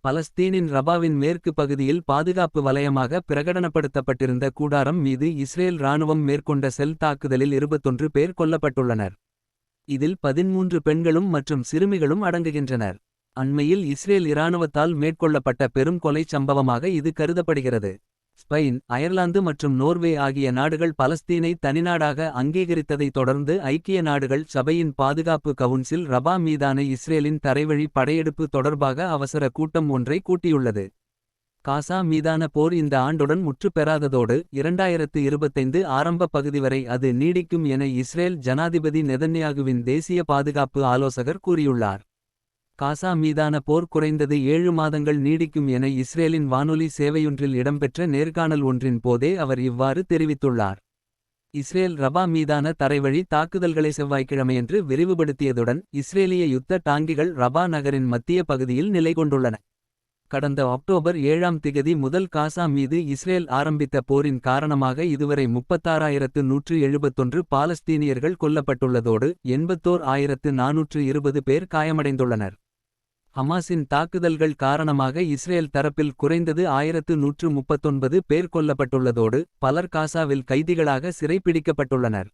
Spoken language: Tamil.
பலஸ்தீனின் ரபாவின் மேற்கு பகுதியில் பாதுகாப்பு வலயமாக பிரகடனப்படுத்தப்பட்டிருந்த கூடாரம் மீது இஸ்ரேல் இராணுவம் மேற்கொண்ட செல் தாக்குதலில் 21 பேர் கொல்லப்பட்டுள்ளனர். இதில் 13 பெண்களும் மற்றும் சிறுமிகளும் அடங்குகின்றனர். அண்மையில் இஸ்ரேல் இராணுவத்தால் மேற்கொள்ளப்பட்ட பெரும் கொலைச் சம்பவமாக இது கருதப்படுகிறது. ஸ்பெயின், அயர்லாந்து மற்றும் நோர்வே ஆகிய நாடுகள் பலஸ்தீனை தனிநாடாக அங்கீகரித்ததைத் தொடர்ந்து ஐக்கிய நாடுகள் சபையின் பாதுகாப்பு கவுன்சில் ரபா மீதான இஸ்ரேலின் தரைவழி படையெடுப்பு தொடர்பாக அவசர கூட்டம் ஒன்றை கூட்டியுள்ளது. காசா மீதான போர் இந்த ஆண்டுடன் முற்று பெறாததோடு 2025 ஆரம்ப பகுதி வரை அது நீடிக்கும் என இஸ்ரேல் ஜனாதிபதி நெதன்யாகுவின் தேசிய பாதுகாப்பு ஆலோசகர் கூறியுள்ளார். காசா மீதான போர் குறைந்தது 7 மாதங்கள் நீடிக்கும் என இஸ்ரேலின் வானொலி சேவையொன்றில் இடம்பெற்ற நேர்காணல் ஒன்றின் போதே அவர் இவ்வாறு தெரிவித்துள்ளார். இஸ்ரேல் ரபா மீதான தரைவழி தாக்குதல்களை செவ்வாய்க்கிழமையன்று விரிவுபடுத்தியதுடன் இஸ்ரேலிய யுத்த டாங்கிகள் ரபா நகரின் மத்திய பகுதியில் நிலை கொண்டுள்ளன. கடந்த அக்டோபர் 7ஆம் திகதி முதல் காசா மீது இஸ்ரேல் ஆரம்பித்த போரின் காரணமாக இதுவரை 36,171 பாலஸ்தீனியர்கள் கொல்லப்பட்டுள்ளதோடு 81,420 பேர் காயமடைந்துள்ளனர். ஹமாஸின் தாக்குதல்கள் காரணமாக இஸ்ரேல் தரப்பில் குறைந்தது 1139 பேர் கொல்லப்பட்டுள்ளதோடு பலர் காசாவில் கைதிகளாக சிறைப்பிடிக்கப்பட்டுள்ளனர்.